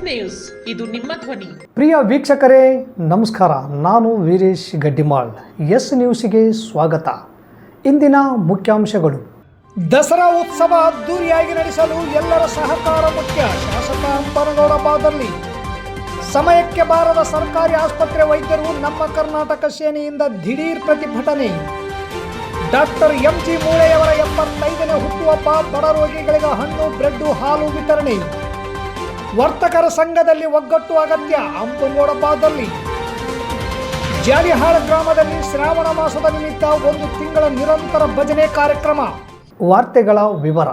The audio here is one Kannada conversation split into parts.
ನ್ಯೂಸ್, ಇದು ನಿಮ್ಮ ಧ್ವನಿ. ಪ್ರಿಯ ವೀಕ್ಷಕರೇ ನಮಸ್ಕಾರ. ನಾನು ವೀರೇಶ್ ಗಡ್ಡಿಮಾಳ್. ಎಸ್ ನ್ಯೂಸ್ಗೆ ಸ್ವಾಗತ. ಇಂದಿನ ಮುಖ್ಯಾಂಶಗಳು. ದಸರಾ ಉತ್ಸವ ಅದ್ದೂರಿಯಾಗಿ ನಡೆಸಲು ಎಲ್ಲರ ಸಹಕಾರ ಮುಖ್ಯ. ಶಾಸಕ ಅಂಪನಗೌಡ ಬಾದರ್ಲಿ. ಸಮಯಕ್ಕೆ ಬಾರದ ಸರ್ಕಾರಿ ಆಸ್ಪತ್ರೆ ವೈದ್ಯರು ನಮ್ಮ ಕರ್ನಾಟಕ ಸೇನೆಯಿಂದ ದಿಢೀರ್ ಪ್ರತಿಭಟನೆ. ಡಾಕ್ಟರ್ ಎಂಜಿ ಮೂಳೆಯವರ 75ನೇ ಹುಟ್ಟುಹಬ್ಬ. ಬಡ ರೋಗಿಗಳಿಗೆ ಹಣ್ಣು, ಬ್ರೆಡ್, ಹಾಲು ವಿತರಣೆ. ವರ್ತಕರ ಸಂಘದಲ್ಲಿ ಒಗ್ಗಟ್ಟು ಅಗತ್ಯ. ಅಂಪನಗೌಡ ಬಾದರ್ಲಿ. ಜಾಲಿಹಾಳ ಗ್ರಾಮದಲ್ಲಿ ಶ್ರಾವಣ ಮಾಸದ ನಿಮಿತ್ತ 1 ತಿಂಗಳ ನಿರಂತರ ಭಜನೆ ಕಾರ್ಯಕ್ರಮ. ವಾರ್ತೆಗಳ ವಿವರ.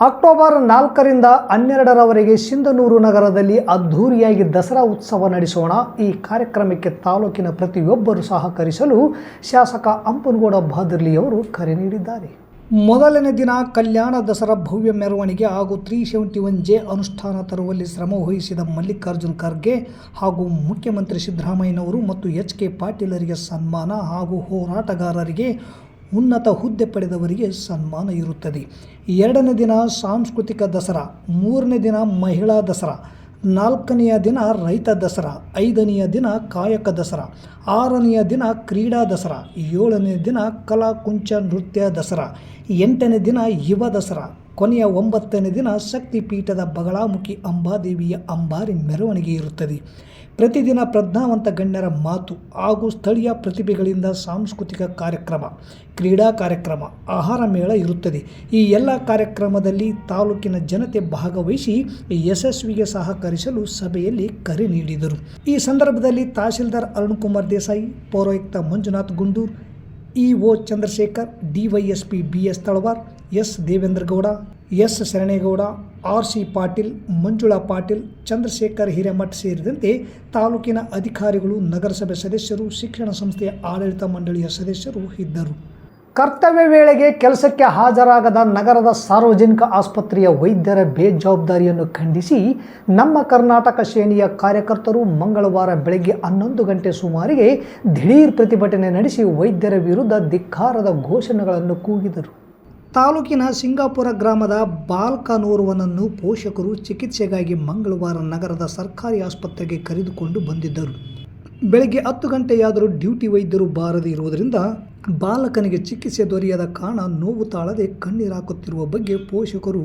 ಅಕ್ಟೋಬರ್ 4ರಿಂದ 12ರವರೆಗೆ ಸಿಂಧನೂರು ನಗರದಲ್ಲಿ ಅದ್ಧೂರಿಯಾಗಿ ದಸರಾ ಉತ್ಸವ ನಡೆಸೋಣ. ಈ ಕಾರ್ಯಕ್ರಮಕ್ಕೆ ತಾಲೂಕಿನ ಪ್ರತಿಯೊಬ್ಬರು ಸಹಕರಿಸಲು ಶಾಸಕ ಅಂಪನಗೌಡ ಬಾದರ್ಲಿಯವರು ಕರೆ ನೀಡಿದ್ದಾರೆ. ಮೊದಲನೇ ದಿನ ಕಲ್ಯಾಣ ದಸರಾ ಭವ್ಯ ಮೆರವಣಿಗೆ ಹಾಗೂ 371J ಅನುಷ್ಠಾನ ತರುವಲ್ಲಿ ಶ್ರಮ ವಹಿಸಿದ ಮಲ್ಲಿಕಾರ್ಜುನ್ ಖರ್ಗೆ ಹಾಗೂ ಮುಖ್ಯಮಂತ್ರಿ ಸಿದ್ದರಾಮಯ್ಯನವರು ಮತ್ತು HK ಪಾಟೀಲರಿಗೆ ಸನ್ಮಾನ ಹಾಗೂ ಹೋರಾಟಗಾರರಿಗೆ ಉನ್ನತ ಹುದ್ದೆ ಪಡೆದವರಿಗೆ ಸನ್ಮಾನ ಇರುತ್ತದೆ. 2ನೇ ದಿನ ಸಾಂಸ್ಕೃತಿಕ ದಸರಾ, 3ನೇ ದಿನ ಮಹಿಳಾ ದಸರಾ, 4ನೆಯ ದಿನ ರೈತ ದಸರಾ, 5ನೆಯ ದಿನ ಕಾಯಕ ದಸರಾ, 6ನೆಯ ದಿನ ಕ್ರೀಡಾ ದಸರಾ, 7ನೇ ದಿನ ಕಲಾ ಕುಂಚ ನೃತ್ಯ ದಸರಾ, 8ನೇ ದಿನ ಯುವ ದಸರಾ, ಕೊನೆಯ 9ನೇ ದಿನ ಶಕ್ತಿಪೀಠದ ಬಗಳಾಮುಖಿ ಅಂಬಾದೇವಿಯ ಅಂಬಾರಿ ಮೆರವಣಿಗೆ ಇರುತ್ತದೆ. ಪ್ರತಿದಿನ ಪ್ರಜ್ಞಾವಂತ ಗಣ್ಯರ ಮಾತು ಹಾಗೂ ಸ್ಥಳೀಯ ಪ್ರತಿಭೆಗಳಿಂದ ಸಾಂಸ್ಕೃತಿಕ ಕಾರ್ಯಕ್ರಮ, ಕ್ರೀಡಾ ಕಾರ್ಯಕ್ರಮ, ಆಹಾರ ಮೇಳ ಇರುತ್ತದೆ. ಈ ಎಲ್ಲ ಕಾರ್ಯಕ್ರಮದಲ್ಲಿ ತಾಲೂಕಿನ ಜನತೆ ಭಾಗವಹಿಸಿ ಯಶಸ್ವಿಗೆ ಸಹಕರಿಸಲು ಸಭೆಯಲ್ಲಿ ಕರೆ ನೀಡಿದರು. ಈ ಸಂದರ್ಭದಲ್ಲಿ ತಹಶೀಲ್ದಾರ್ ಅರುಣ್ಕುಮಾರ್ ದೇಸಾಯಿ, ಪೌರಾಯುಕ್ತ Manjunath Gundur, EO Chandrashekhar, DYSP BS Talawar, S Devendra Gowda, S Sharanegowda, RC Patil, Manjula Patil, Chandrashekhar Hiremath ಸೇರಿದಂತೆ ತಾಲೂಕಿನ ಅಧಿಕಾರಿಗಳು, ನಗರಸಭೆ ಸದಸ್ಯರು, ಶಿಕ್ಷಣ ಸಂಸ್ಥೆಯ ಆಡಳಿತ ಮಂಡಳಿಯ ಸದಸ್ಯರು ಇದ್ದರು. ಕರ್ತವ್ಯ ವೇಳೆಗೆ ಕೆಲಸಕ್ಕೆ ಹಾಜರಾಗದ ನಗರದ ಸಾರ್ವಜನಿಕ ಆಸ್ಪತ್ರೆಯ ವೈದ್ಯರ ಬೇಜವಾಬ್ದಾರಿಯನ್ನು ಖಂಡಿಸಿ ನಮ್ಮ ಕರ್ನಾಟಕ ಸೇನೆಯ ಕಾರ್ಯಕರ್ತರು ಮಂಗಳವಾರ ಬೆಳಗ್ಗೆ 11 ಗಂಟೆ ಸುಮಾರಿಗೆ ದಿಢೀರ್ ಪ್ರತಿಭಟನೆ ನಡೆಸಿ ವೈದ್ಯರ ವಿರುದ್ಧ ಧಿಕ್ಕಾರದ ಘೋಷಣೆಗಳನ್ನು ಕೂಗಿದರು. ತಾಲೂಕಿನ ಸಿಂಗಾಪುರ ಗ್ರಾಮದ ಬಾಲಕನೋರ್ವನನ್ನು ಪೋಷಕರು ಚಿಕಿತ್ಸೆಗಾಗಿ ಮಂಗಳವಾರ ನಗರದ ಸರ್ಕಾರಿ ಆಸ್ಪತ್ರೆಗೆ ಕರೆದುಕೊಂಡು ಬಂದಿದ್ದರು. ಬೆಳಗ್ಗೆ 10 ಗಂಟೆಯಾದರೂ ಡ್ಯೂಟಿ ವೈದ್ಯರು ಬಾರದೇ ಇರುವುದರಿಂದ ಬಾಲಕನಿಗೆ ಚಿಕಿತ್ಸೆ ದೊರೆಯದ ಕಾರಣ ನೋವು ತಾಳದೆ ಕಣ್ಣೀರಾಕುತ್ತಿರುವ ಬಗ್ಗೆ ಪೋಷಕರು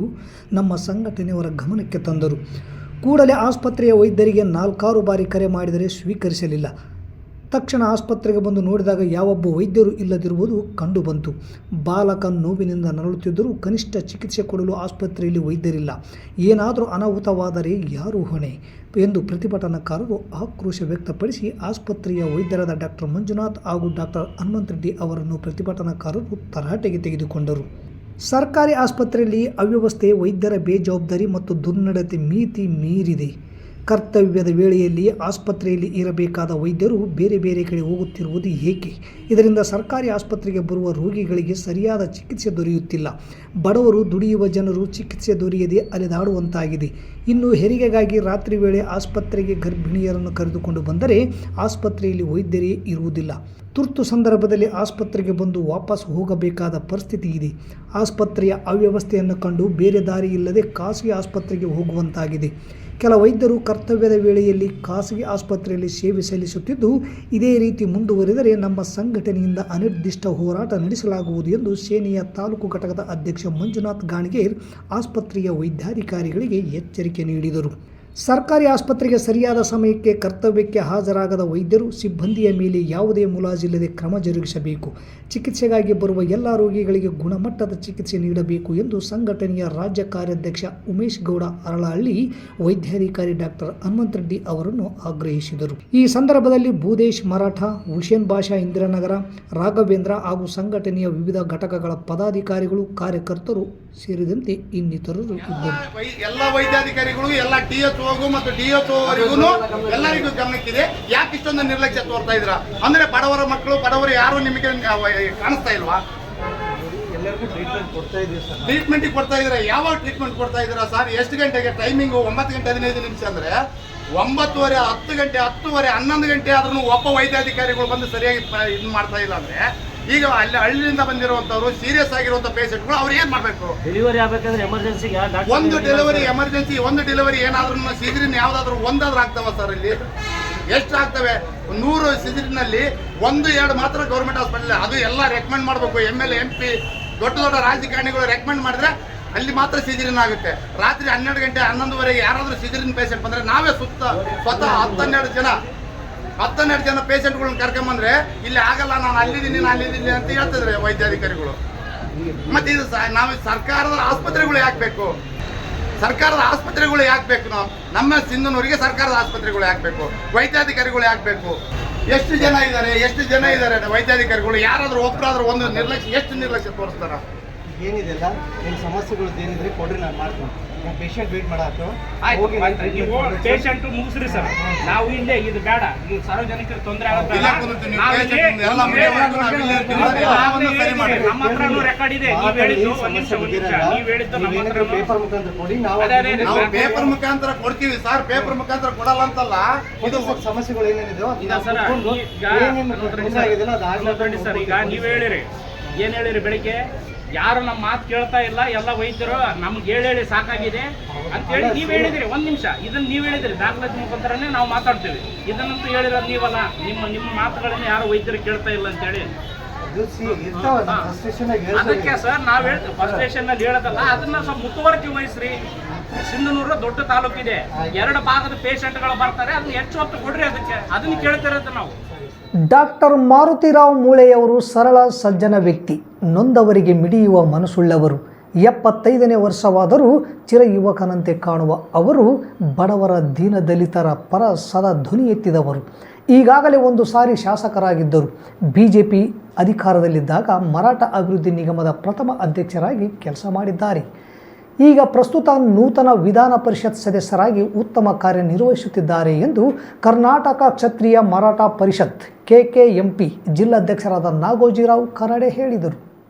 ನಮ್ಮ ಸಂಘಟನೆಯವರ ಗಮನಕ್ಕೆ ತಂದರು. ಕೂಡಲೇ ಆಸ್ಪತ್ರೆಯ ವೈದ್ಯರಿಗೆ 4 ಬಾರಿ ಕರೆ ಮಾಡಿದರೆ ಸ್ವೀಕರಿಸಲಿಲ್ಲ. ತಕ್ಷಣ ಆಸ್ಪತ್ರೆಗೆ ಬಂದು ನೋಡಿದಾಗ ಯಾವೊಬ್ಬ ವೈದ್ಯರು ಇಲ್ಲದಿರುವುದು ಕಂಡುಬಂತು. ಬಾಲಕ ನೋವಿನಿಂದ ನರಳುತ್ತಿದ್ದರೂ ಕನಿಷ್ಠ ಚಿಕಿತ್ಸೆ ಕೊಡಲು ಆಸ್ಪತ್ರೆಯಲ್ಲಿ ವೈದ್ಯರಿಲ್ಲ. ಏನಾದರೂ ಅನಾಹುತವಾದರೆ ಯಾರು ಹೊಣೆ ಎಂದು ಪ್ರತಿಭಟನಾಕಾರರು ಆಕ್ರೋಶ ವ್ಯಕ್ತಪಡಿಸಿ ಆಸ್ಪತ್ರೆಯ ವೈದ್ಯರಾದ ಡಾಕ್ಟರ್ ಮಂಜುನಾಥ್ ಹಾಗೂ ಡಾಕ್ಟರ್ ಹನುಮಂತರೆಡ್ಡಿ ಅವರನ್ನು ಪ್ರತಿಭಟನಾಕಾರರು ತರಾಟೆಗೆ ತೆಗೆದುಕೊಂಡರು. ಸರ್ಕಾರಿ ಆಸ್ಪತ್ರೆಯಲ್ಲಿ ಅವ್ಯವಸ್ಥೆ, ವೈದ್ಯರ ಬೇಜವಾಬ್ದಾರಿ ಮತ್ತು ದುರ್ನಡತೆ ಮಿತಿ ಮೀರಿದೆ. ಕರ್ತವ್ಯದ ವೇಳೆಯಲ್ಲಿ ಆಸ್ಪತ್ರೆಯಲ್ಲಿ ಇರಬೇಕಾದ ವೈದ್ಯರು ಬೇರೆ ಬೇರೆ ಕಡೆ ಹೋಗುತ್ತಿರುವುದು ಏಕೆ? ಇದರಿಂದ ಸರ್ಕಾರಿ ಆಸ್ಪತ್ರೆಗೆ ಬರುವ ರೋಗಿಗಳಿಗೆ ಸರಿಯಾದ ಚಿಕಿತ್ಸೆ ದೊರೆಯುತ್ತಿಲ್ಲ. ಬಡವರು, ದುಡಿಯುವ ಜನರು ಚಿಕಿತ್ಸೆ ದೊರೆಯದೆ ಅಲೆದಾಡುವಂತಾಗಿದೆ. ಇನ್ನು ಹೆರಿಗೆಗಾಗಿ ರಾತ್ರಿ ವೇಳೆ ಆಸ್ಪತ್ರೆಗೆ ಗರ್ಭಿಣಿಯರನ್ನು ಕರೆದುಕೊಂಡು ಬಂದರೆ ಆಸ್ಪತ್ರೆಯಲ್ಲಿ ವೈದ್ಯರೇ ಇರುವುದಿಲ್ಲ. ತುರ್ತು ಸಂದರ್ಭದಲ್ಲಿ ಆಸ್ಪತ್ರೆಗೆ ಬಂದು ವಾಪಸ್ ಹೋಗಬೇಕಾದ ಪರಿಸ್ಥಿತಿ ಇದೆ. ಆಸ್ಪತ್ರೆಯ ಅವ್ಯವಸ್ಥೆಯನ್ನು ಕಂಡು ಬೇರೆ ದಾರಿ ಇಲ್ಲದೆ ಖಾಸಗಿ ಆಸ್ಪತ್ರೆಗೆ ಹೋಗುವಂತಾಗಿದೆ. ಕೆಲ ವೈದ್ಯರು ಕರ್ತವ್ಯದ ವೇಳೆಯಲ್ಲಿ ಖಾಸಗಿ ಆಸ್ಪತ್ರೆಯಲ್ಲಿ ಸೇವೆ ಸಲ್ಲಿಸುತ್ತಿದ್ದು, ಇದೇ ರೀತಿ ಮುಂದುವರಿದರೆ ನಮ್ಮ ಸಂಘಟನೆಯಿಂದ ಅನಿರ್ದಿಷ್ಟ ಹೋರಾಟ ನಡೆಸಲಾಗುವುದು ಎಂದು ಸೇನೆಯ ತಾಲೂಕು ಘಟಕದ ಅಧ್ಯಕ್ಷ ಮಂಜುನಾಥ್ ಗಾಣಿಗೇರ್ ಆಸ್ಪತ್ರೆಯ ವೈದ್ಯಾಧಿಕಾರಿಗಳಿಗೆ ಎಚ್ಚರಿಕೆ ನೀಡಿದರು. ಸರ್ಕಾರಿ ಆಸ್ಪತ್ರೆಗೆ ಸರಿಯಾದ ಸಮಯಕ್ಕೆ ಕರ್ತವ್ಯಕ್ಕೆ ಹಾಜರಾಗದ ವೈದ್ಯರು, ಸಿಬ್ಬಂದಿಯ ಮೇಲೆ ಯಾವುದೇ ಮುಲಾಜಿಲ್ಲದೆ ಕ್ರಮ ಜರುಗಿಸಬೇಕು. ಚಿಕಿತ್ಸೆಗಾಗಿ ಬರುವ ಎಲ್ಲ ರೋಗಿಗಳಿಗೆ ಗುಣಮಟ್ಟದ ಚಿಕಿತ್ಸೆ ನೀಡಬೇಕು ಎಂದು ಸಂಘಟನೆಯ ರಾಜ್ಯ ಕಾರ್ಯಾಧ್ಯಕ್ಷ ಉಮೇಶ್ ಗೌಡ ಅರಳಹಳ್ಳಿ ವೈದ್ಯಾಧಿಕಾರಿ ಡಾಕ್ಟರ್ ಹನುಮಂತರೆಡ್ಡಿ ಅವರನ್ನು ಆಗ್ರಹಿಸಿದರು. ಈ ಸಂದರ್ಭದಲ್ಲಿ ಭೂದೇಶ್ ಮರಾಠ, ಹುಸೇನ್ ಬಾಷಾ ಇಂದಿರಾನಗರ, ರಾಘವೇಂದ್ರ ಹಾಗೂ ಸಂಘಟನೆಯ ವಿವಿಧ ಘಟಕಗಳ ಪದಾಧಿಕಾರಿಗಳು, ಕಾರ್ಯಕರ್ತರು ಸೇರಿದಂತೆ ಇನ್ನಿತರರು ಇದ್ದರು. ಎಲ್ಲ ವೈದ್ಯಾಧಿಕಾರಿಗಳು, ಎಲ್ಲ THO ಮತ್ತು DHO ವರೆಗೂ ಎಲ್ಲರಿಗೂ ಗಮನಕ್ಕಿದೆ. ಯಾಕೆ ಇಷ್ಟೊಂದು ನಿರ್ಲಕ್ಷ್ಯ ತೋರ್ತಾ ಇದ್ರ? ಅಂದ್ರೆ ಬಡವರ ಮಕ್ಕಳು, ಬಡವರು ಯಾರು ನಿಮಗೆ ಕಾಣಿಸ್ತಾ ಇಲ್ವಾ? ಟ್ರೀಟ್ಮೆಂಟ್ ಕೊಡ್ತಾ ಇದ್ರೆ ಯಾವಾಗ ಟ್ರೀಟ್ಮೆಂಟ್ ಕೊಡ್ತಾ ಇದ್ದೀರಾ ಸರ್? ಎಷ್ಟು ಗಂಟೆಗೆ ಟೈಮಿಂಗು? 9 ಗಂಟೆ 15 ನಿಮಿಷ ಅಂದ್ರೆ 9:30, 10 ಗಂಟೆ, 10:30, 11 ಗಂಟೆ ಆದ್ರೂ ಒಬ್ಬ ವೈದ್ಯಾಧಿಕಾರಿಗಳು ಬಂದು ಸರಿಯಾಗಿ ಇದು ಮಾಡ್ತಾ ಇಲ್ಲ ಅಂದ್ರೆ ಈಗ ಅಲ್ಲಿ ಹಳ್ಳಿಯಿಂದ ಬಂದಿರುವಂತವ್ರು ಸೀರಿಯಸ್ ಆಗಿರುವಂತ ಪೇಷಂಟ್ಗಳು ಅವ್ರು ಏನ್ ಮಾಡ್ಬೇಕು? ಡೆಲಿವರಿ ಆಗ್ಬೇಕಂದ್ರೆ ಎಮರ್ಜೆನ್ಸಿಗೆ ಒಂದು ಡೆಲಿವರಿ ಎಮರ್ಜೆನ್ಸಿ, ಒಂದು ಡೆಲಿವರಿ ಏನಾದ್ರೂ ಸಿಜರಿನ್ ಯಾವ್ದಾದ್ರು ಒಂದಾದ್ರೂ ಆಗ್ತಾವ ಸರ್? ಇಲ್ಲಿ ಎಷ್ಟು ಆಗ್ತವೆ? 100 ಸಿಜರಿನಲ್ಲಿ 1-2 ಮಾತ್ರ ಗೌರ್ಮೆಂಟ್ ಹಾಸ್ಪಿಟಲ್. ಅದು ಎಲ್ಲ ರೆಕಮೆಂಡ್ ಮಾಡಬೇಕು. MLA MP ದೊಡ್ಡ ದೊಡ್ಡ ರಾಜಕಾರಣಿಗಳು ರೆಕಮೆಂಡ್ ಮಾಡಿದ್ರೆ ಅಲ್ಲಿ ಮಾತ್ರ ಸಿಜರಿನ್ ಆಗುತ್ತೆ. ರಾತ್ರಿ 12 ಗಂಟೆ 11ವರೆಗೆ ಯಾರಾದ್ರೂ ಸಿಜರಿನ್ ಪೇಷಂಟ್ ಬಂದ್ರೆ ನಾವೇ ಸ್ವತಃ 12 ಜನ ಪೇಷಂಟ್ಗಳನ್ನ ಕರ್ಕೊಂಬಂದ್ರೆ ಇಲ್ಲಿ ಆಗಲ್ಲ, ನಾನು ಅಲ್ಲಿದ್ದೀನಿ ಅಂತ ಹೇಳ್ತಿದ್ರೆ ವೈದ್ಯಾಧಿಕಾರಿಗಳು. ಮತ್ತೆ ಇದು ನಾವು ಸರ್ಕಾರದ ಆಸ್ಪತ್ರೆಗಳು ಯಾಕೆ ಬೇಕು? ಸರ್ಕಾರದ ಆಸ್ಪತ್ರೆಗಳು ಯಾಕೆ ಬೇಕು? ನಮ್ಮ ಸಿಂಧನೂರಿಗೆ ಸರ್ಕಾರದ ಆಸ್ಪತ್ರೆಗಳು ಯಾಕೆ ಬೇಕು? ವೈದ್ಯಾಧಿಕಾರಿಗಳು ಯಾಕೆ ಬೇಕು? ಎಷ್ಟು ಜನ ಇದ್ದಾರೆ ವೈದ್ಯಾಧಿಕಾರಿಗಳು? ಯಾರಾದ್ರೂ ಒಬ್ಬರಾದ್ರೂ ಒಂದು ನಿರ್ಲಕ್ಷ್ಯ, ಎಷ್ಟು ನಿರ್ಲಕ್ಷ್ಯ ತೋರಿಸ್ತಾರ? ಏನಿದೆಲ್ಲ ನಿಮ್ಮ ಸಮಸ್ಯೆಗಳು ಏನಿದ್ರೆ ಕೊಡ್ರಿ, ನಾನು ಮಾಡ್ತೀನಿ. ಪೇಷಂಟ್ ವೇಟ್ ಮಾಡಾಕು ನೀವು ಪೇಷಂಟ್ ಮುಗಿಸ್ರಿ ಸರ್. ನಾವು ಇಲ್ಲೇ ಇದು ಬೇಡ, ಇದು ಸಾರ್ವಜನಿಕರಿಗೆ ತೊಂದರೆ ಆಗುತ್ತೆ. ನಮ್ಮ ಹತ್ರನೂ ರೆಕಾರ್ಡ್ ಇದೆ. ನೀವು ಹೇಳಿದ್ದು ಒಂದ್ ನಿಮಿಷ ನೀವು ಹೇಳಿದ್ದು ನಮ್ಮ ಹತ್ರ ಪೇಪರ್ ಮುಖಾಂತರ ಕೊಡಿ, ನಾವು ಪೇಪರ್ ಮುಖಾಂತರ ಕೊಡ್ತೀವಿ ಸರ್. ಪೇಪರ್ ಮುಖಾಂತರ ಕೊಡಲ್ಲ ಅಂತಲ್ಲ, ಇದು ಸಮಸ್ಯೆಗಳು ಏನೇನಿದೆ ಸರ್. ಈಗ ನೀವು ಹೇಳಿರಿ, ಏನ್ ಹೇಳಿರಿ? ಬೆಳಿಗ್ಗೆ ಯಾರು ನಮ್ಮ ಮಾತು ಕೇಳ್ತಾ ಇಲ್ಲ, ಎಲ್ಲ ವೈದ್ಯರು ನಮ್ಗೆ ಹೇಳಿ ಸಾಕಾಗಿದೆ ಅಂತ ಹೇಳಿ ನೀವು ಹೇಳಿದಿರಿ. ಒಂದ್ ನಿಮಿಷ, ಇದನ್ನ ನೀವು ಹೇಳಿದಿರಿ, ದಾಖಲಾತಿ ಮುಖಾಂತರನೇ ನಾವು ಮಾತಾಡ್ತೀವಿ. ಇದನ್ನಂತೂ ಹೇಳಿರೋದು ನೀವಲ್ಲ. ನಿಮ್ಮ ಮಾತುಗಳನ್ನ ಯಾರು ವೈದ್ಯರು ಕೇಳ್ತಾ ಇಲ್ಲ ಅಂತ ಹೇಳಿ. ಅದಕ್ಕೆ ಸರ್ ನಾವ್ ಹೇಳ್ತೀವಿ, ಫಸ್ಟ್ ಸ್ಟೇಷನ್ ನಲ್ಲಿ ಹೇಳೋದಲ್ಲ, ಅದನ್ನ ಸ್ವಲ್ಪ ಮುತುವರ್ಜಿ ವಹಿಸ್ರಿ. ಸಿಂಧನೂರು ದೊಡ್ಡ ತಾಲೂಕಿದೆ, 2 ಭಾಗದ ಪೇಷಂಟ್ಗಳು ಬರ್ತಾರೆ, ಅದನ್ನ ಹೆಚ್ಚು ಹೊತ್ತು ಕೊಡ್ರಿ. ಅದನ್ನ ಕೇಳ್ತಿರೋದು ನಾವು. ಡಾಕ್ಟರ್ ಮಾರುತಿರಾವ್ ಮೂಳೆಯವರು ಸರಳ ಸಜ್ಜನ ವ್ಯಕ್ತಿ, ನೊಂದವರಿಗೆ ಮಿಡಿಯುವ ಮನಸ್ಸುಳ್ಳವರು. 75ನೇ ವರ್ಷವಾದರೂ ಚಿರ ಯುವಕನಂತೆ ಕಾಣುವ ಅವರು ಬಡವರ ದೀನದಲಿತರ ಪರ ಸದಾ ಧ್ವನಿ ಎತ್ತಿದವರು. ಈಗಾಗಲೇ ಒಂದು ಸಾರಿ ಶಾಸಕರಾಗಿದ್ದರು. BJP ಅಧಿಕಾರದಲ್ಲಿದ್ದಾಗ ಮರಾಠ ಅಭಿವೃದ್ಧಿ ನಿಗಮದ ಪ್ರಥಮ ಅಧ್ಯಕ್ಷರಾಗಿ ಕೆಲಸ ಮಾಡಿದ್ದಾರೆ. ಈಗ ಪ್ರಸ್ತುತ ನೂತನ ವಿಧಾನ ಪರಿಷತ್ ಸದಸ್ಯರಾಗಿ ಉತ್ತಮ ಕಾರ್ಯನಿರ್ವಹಿಸುತ್ತಿದ್ದಾರೆ ಎಂದು ಕರ್ನಾಟಕ ಕ್ಷತ್ರಿಯ ಮರಾಠ ಪರಿಷತ್ KKMP ಜಿಲ್ಲಾಧ್ಯಕ್ಷರಾದ ನಾಗೋಜಿರಾವ್ ಕರಾಡೆ ಹೇಳಿದರು.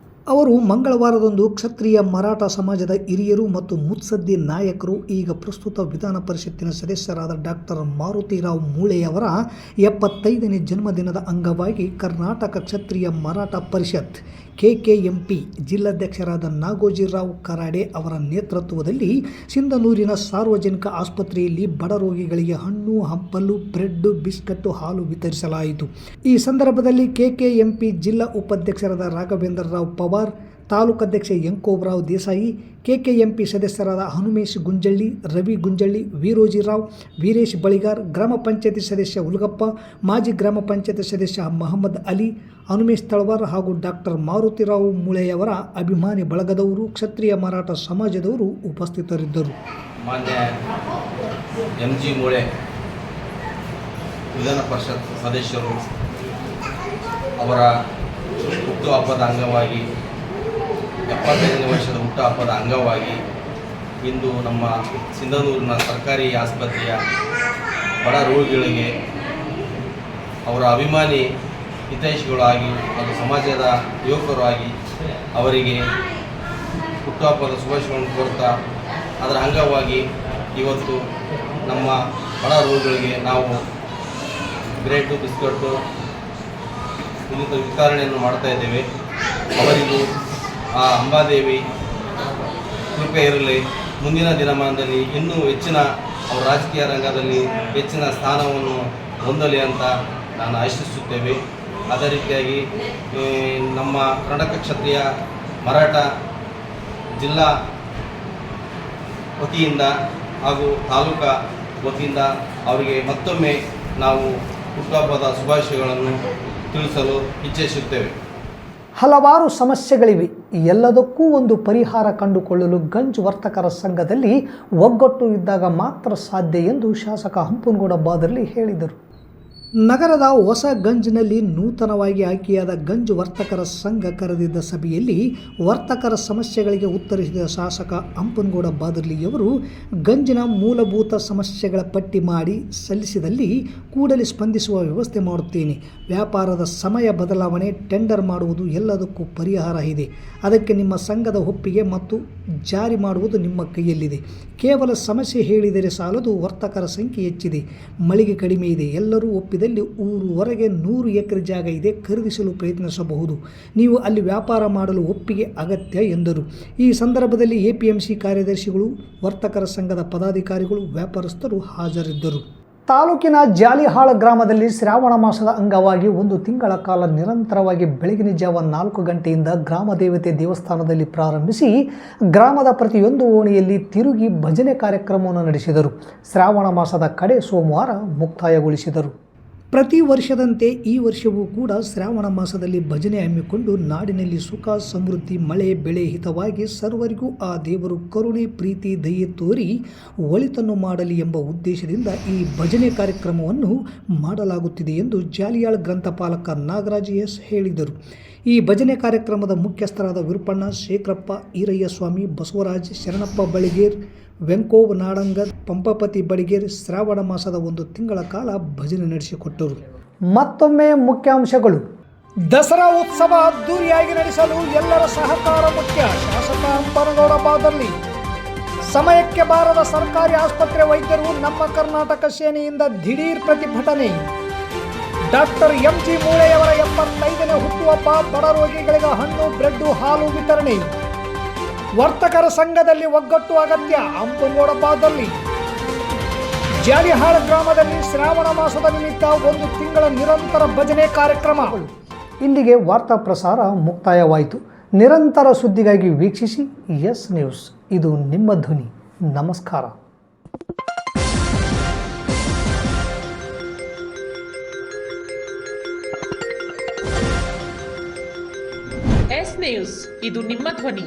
ಅವರು ಮಂಗಳವಾರದಂದು ಕ್ಷತ್ರಿಯ ಮರಾಠ ಸಮಾಜದ ಹಿರಿಯರು ಮತ್ತು ಮುತ್ಸದ್ದಿ ನಾಯಕರು, ಈಗ ಪ್ರಸ್ತುತ ವಿಧಾನ ಪರಿಷತ್ತಿನ ಸದಸ್ಯರಾದ ಡಾಕ್ಟರ್ ಮಾರುತಿರಾವ್ ಮೂಳೆಯವರ 75ನೇ ಜನ್ಮದಿನದ ಅಂಗವಾಗಿ ಕರ್ನಾಟಕ ಕ್ಷತ್ರಿಯ ಮರಾಠ ಪರಿಷತ್ KKMP ಜಿಲ್ಲಾಧ್ಯಕ್ಷರಾದ ನಾಗೋಜಿರಾವ್ ಕರಾಡೆ ಅವರ ನೇತೃತ್ವದಲ್ಲಿ ಸಿಂಧನೂರಿನ ಸಾರ್ವಜನಿಕ ಆಸ್ಪತ್ರೆಯಲ್ಲಿ ಬಡ ರೋಗಿಗಳಿಗೆ ಹಣ್ಣು, ಹಂಪಲು, ಬ್ರೆಡ್, ಬಿಸ್ಕತ್ತು, ಹಾಲು ವಿತರಿಸಲಾಯಿತು. ಈ ಸಂದರ್ಭದಲ್ಲಿ KKMP ಜಿಲ್ಲಾ ಉಪಾಧ್ಯಕ್ಷರಾದ ರಾಘವೇಂದ್ರ ರಾವ್ ಪವಾರ್, ತಾಲೂಕಾಧ್ಯಕ್ಷ ಯಂಕೋಬ್ರಾವ್ ದೇಸಾಯಿ, KKMP ಸದಸ್ಯರಾದ ಹನುಮೇಶ್ ಗುಂಜಳ್ಳಿ, ರವಿ ಗುಂಜಳ್ಳಿ, ವೀರೋಜಿರಾವ್, ವೀರೇಶ್ ಬಳಿಗಾರ್, ಗ್ರಾಮ ಪಂಚಾಯತಿ ಸದಸ್ಯ ಉಲ್ಗಪ್ಪ, ಮಾಜಿ ಗ್ರಾಮ ಪಂಚಾಯತಿ ಸದಸ್ಯ ಮಹಮ್ಮದ್ ಅಲಿ, ಹನುಮೇಶ್ ತಳವಾರ್ ಹಾಗೂ ಡಾಕ್ಟರ್ ಮಾರುತಿರಾವ್ ಮೂಳೆಯವರ ಅಭಿಮಾನಿ ಬಳಗದವರು, ಕ್ಷತ್ರಿಯ ಮರಾಠ ಸಮಾಜದವರು ಉಪಸ್ಥಿತರಿದ್ದರು. ಮಾನ್ಯ MG ಮೂಳೆ ವಿಧಾನ ಪರಿಷತ್ ಸದಸ್ಯರು ಅವರ ಹುಟ್ಟುಹಬ್ಬದ ಅಂಗವಾಗಿ 75ನೇ ವರ್ಷದ ಹುಟ್ಟುಹಬ್ಬದ ಅಂಗವಾಗಿ ಇಂದು ನಮ್ಮ ಸಿಂಧನೂರಿನ ಸರ್ಕಾರಿ ಆಸ್ಪತ್ರೆಯ ಬಡ ರೋಗಿಗಳಿಗೆ ಅವರ ಅಭಿಮಾನಿ ಹಿತೈಷಿಗಳಾಗಿ ಹಾಗೂ ಸಮಾಜದ ಯುವಕರಾಗಿ ಅವರಿಗೆ ಹುಟ್ಟುಹಬ್ಬದ ಶುಭಾಶಯಗಳನ್ನು ಕೋರ್ತಾ ಅದರ ಅಂಗವಾಗಿ ಇವತ್ತು ನಮ್ಮ ಬಡ ರೋಗಿಗಳಿಗೆ ನಾವು ಬ್ರೆಡ್ಡು, ಬಿಸ್ಕಟ್ಟು ಇನ್ನಿತರ ವಿತರಣೆಯನ್ನು ಮಾಡ್ತಾ ಇದ್ದೇವೆ. ಅವರಿಗೂ ಆ ಅಂಬಾದೇವಿ ಕೃಪೆ ಇರಲಿ. ಮುಂದಿನ ದಿನಮಾನದಲ್ಲಿ ಇನ್ನೂ ಹೆಚ್ಚಿನ ಅವರ ರಾಜಕೀಯ ರಂಗದಲ್ಲಿ ಹೆಚ್ಚಿನ ಸ್ಥಾನವನ್ನು ಹೊಂದಲಿ ಅಂತ ನಾನು ಆಶಿಸುತ್ತೇವೆ. ಅದೇ ರೀತಿಯಾಗಿ ನಮ್ಮ ಕರ್ನಾಟಕ ಕ್ಷತ್ರಿಯ ಮರಾಠ ಜಿಲ್ಲಾ ವತಿಯಿಂದ ಹಾಗೂ ತಾಲೂಕಾ ವತಿಯಿಂದ ಅವರಿಗೆ ಮತ್ತೊಮ್ಮೆ ನಾವು ಹುಟ್ಟುಹಬ್ಬದ ಶುಭಾಶಯಗಳನ್ನು ತಿಳಿಸಲು ಇಚ್ಛಿಸುತ್ತೇವೆ. ಹಲವಾರು ಸಮಸ್ಯೆಗಳಿವೆ. ಎಲ್ಲದಕ್ಕೂ ಒಂದು ಪರಿಹಾರ ಕಂಡುಕೊಳ್ಳಲು ಗಂಜ್ ವರ್ತಕರ ಸಂಘದಲ್ಲಿ ಒಗ್ಗಟ್ಟು ಇದ್ದಾಗ ಮಾತ್ರ ಸಾಧ್ಯ ಎಂದು ಶಾಸಕ ಹಂಪನಗೌಡ ಬಾದರ್ಲಿ ಹೇಳಿದರು. ನಗರದ ಹೊಸ ಗಂಜ್ನಲ್ಲಿ ನೂತನವಾಗಿ ಆಯ್ಕೆಯಾದ ಗಂಜ್ ವರ್ತಕರ ಸಂಘ ಕರೆದಿದ್ದ ಸಭೆಯಲ್ಲಿ ವರ್ತಕರ ಸಮಸ್ಯೆಗಳಿಗೆ ಉತ್ತರಿಸಿದ ಶಾಸಕ ಹಂಪನಗೌಡ ಬಾದರ್ಲಿಯವರು ಗಂಜಿನ ಮೂಲಭೂತ ಸಮಸ್ಯೆಗಳ ಪಟ್ಟಿ ಮಾಡಿ ಸಲ್ಲಿಸಿದಲ್ಲಿ ಕೂಡಲೇ ಸ್ಪಂದಿಸುವ ವ್ಯವಸ್ಥೆ ಮಾಡುತ್ತೇನೆ. ವ್ಯಾಪಾರದ ಸಮಯ ಬದಲಾವಣೆ, ಟೆಂಡರ್ ಮಾಡುವುದು ಎಲ್ಲದಕ್ಕೂ ಪರಿಹಾರ ಇದೆ. ಅದಕ್ಕೆ ನಿಮ್ಮ ಸಂಘದ ಒಪ್ಪಿಗೆ ಮತ್ತು ಜಾರಿ ಮಾಡುವುದು ನಿಮ್ಮ ಕೈಯಲ್ಲಿದೆ. ಕೇವಲ ಸಮಸ್ಯೆ ಹೇಳಿದರೆ ಸಾಲದು. ವರ್ತಕರ ಸಂಖ್ಯೆ ಹೆಚ್ಚಿದೆ, ಮಳಿಗೆ ಕಡಿಮೆ ಇದೆ. ಎಲ್ಲರೂ ಒಪ್ಪಿದರೆ ಸಮೀಪದಲ್ಲಿ ಊರು ಹೊರಗೆ 100 ಎಕರೆ ಜಾಗ ಇದೆ, ಖರೀದಿಸಲು ಪ್ರಯತ್ನಿಸಬಹುದು. ನೀವು ಅಲ್ಲಿ ವ್ಯಾಪಾರ ಮಾಡಲು ಒಪ್ಪಿಗೆ ಅಗತ್ಯ ಎಂದರು. ಈ ಸಂದರ್ಭದಲ್ಲಿ ಎಪಿಎಂಸಿ ಕಾರ್ಯದರ್ಶಿಗಳು, ವರ್ತಕರ ಸಂಘದ ಪದಾಧಿಕಾರಿಗಳು, ವ್ಯಾಪಾರಸ್ಥರು ಹಾಜರಿದ್ದರು. ತಾಲೂಕಿನ ಜಾಲಿಹಾಳ ಗ್ರಾಮದಲ್ಲಿ ಶ್ರಾವಣ ಮಾಸದ ಅಂಗವಾಗಿ 1 ತಿಂಗಳ ಕಾಲ ನಿರಂತರವಾಗಿ ಬೆಳಗಿನ ಜಾವ 4 ಗಂಟೆಯಿಂದ ಗ್ರಾಮ ದೇವತೆ ದೇವಸ್ಥಾನದಲ್ಲಿ ಪ್ರಾರಂಭಿಸಿ ಗ್ರಾಮದ ಪ್ರತಿಯೊಂದು ಓಣಿಯಲ್ಲಿ ತಿರುಗಿ ಭಜನೆ ಕಾರ್ಯಕ್ರಮವನ್ನು ನಡೆಸಿದರು. ಶ್ರಾವಣ ಮಾಸದ ಕಡೆ ಸೋಮವಾರ ಮುಕ್ತಾಯಗೊಳಿಸಿದರು. ಪ್ರತಿ ವರ್ಷದಂತೆ ಈ ವರ್ಷವೂ ಕೂಡ ಶ್ರಾವಣ ಮಾಸದಲ್ಲಿ ಭಜನೆ ಹಮ್ಮಿಕೊಂಡು ನಾಡಿನಲ್ಲಿ ಸುಖ ಸಮೃದ್ಧಿ ಮಳೆ ಬೆಳೆ ಹಿತವಾಗಿ ಸರ್ವರಿಗೂ ಆ ದೇವರು ಕರುಣೆ ಪ್ರೀತಿ ದಯೆ ತೋರಿ ಒಳಿತನ್ನು ಮಾಡಲಿ ಎಂಬ ಉದ್ದೇಶದಿಂದ ಈ ಭಜನೆ ಕಾರ್ಯಕ್ರಮವನ್ನು ಮಾಡಲಾಗುತ್ತಿದೆ ಎಂದು ಜಾಲಿಯಾಳ್ ಗ್ರಂಥಪಾಲಕ ನಾಗರಾಜ್ ಎಸ್ ಹೇಳಿದರು. ಈ ಭಜನೆ ಕಾರ್ಯಕ್ರಮದ ಮುಖ್ಯಸ್ಥರಾದ ವಿರುಪಣ್ಣ, ಶೇಖರಪ್ಪ, ಈರಯ್ಯ ಸ್ವಾಮಿ, ಬಸವರಾಜ್, ಶರಣಪ್ಪ ಬಳಿಗೇರ್, ವೆಂಕೋವ್ ನಾಡಂಗರ್, ಪಂಪಪತಿ ಬಡಿಗೇರ್ ಶ್ರಾವಣ ಮಾಸದ 1 ತಿಂಗಳ ಕಾಲ ಭಜನೆ ನಡೆಸಿಕೊಟ್ಟರು. ಮತ್ತೊಮ್ಮೆ ಮುಖ್ಯಾಂಶಗಳು. ದಸರಾ ಉತ್ಸವ ಅದ್ದೂರಿಯಾಗಿ ನಡೆಸಲು ಎಲ್ಲರ ಸಹಕಾರ ಮುಖ್ಯ. ಶಾಸಕ ಅಂಪನಗೌಡ ಬಾದರ್ಲಿ. ಸಮಯಕ್ಕೆ ಬಾರದ ಸರ್ಕಾರಿ ಆಸ್ಪತ್ರೆ ವೈದ್ಯರು ನಮ್ಮ ಕರ್ನಾಟಕ ಸೇನೆಯಿಂದ ದಿಢೀರ್ ಪ್ರತಿಭಟನೆ. ಡಾಕ್ಟರ್ ಎಂಜಿ ಮೂಳೆಯವರ 75ನೇ ಹುಟ್ಟುಹಬ್ಬ, ಬಡ ರೋಗಿಗಳಿಗೆ ಹಣ್ಣು, ಬ್ರೆಡ್, ಹಾಲು ವಿತರಣೆ. ವರ್ತಕರ ಸಂಘದಲ್ಲಿ ಒಗ್ಗಟ್ಟು ಅಗತ್ಯ, ಅಂಪನಗೌಡ ಬಾದರ್ಲಿ. ಜಾಲಿಹಾಳ ಗ್ರಾಮದಲ್ಲಿ ಶ್ರಾವಣ ಮಾಸದ ನಿಮಿತ್ತ 1 ತಿಂಗಳ ನಿರಂತರ ಭಜನೆ ಕಾರ್ಯಕ್ರಮಗಳು. ಇಲ್ಲಿಗೆ ವಾರ್ತಾ ಪ್ರಸಾರ ಮುಕ್ತಾಯವಾಯಿತು. ನಿರಂತರ ಸುದ್ದಿಗಾಗಿ ವೀಕ್ಷಿಸಿ ಎಸ್ ನ್ಯೂಸ್. ಇದು ನಿಮ್ಮ ಧ್ವನಿ. ನಮಸ್ಕಾರ. ಎಸ್ ನ್ಯೂಸ್, ಇದು ನಿಮ್ಮ ಧ್ವನಿ.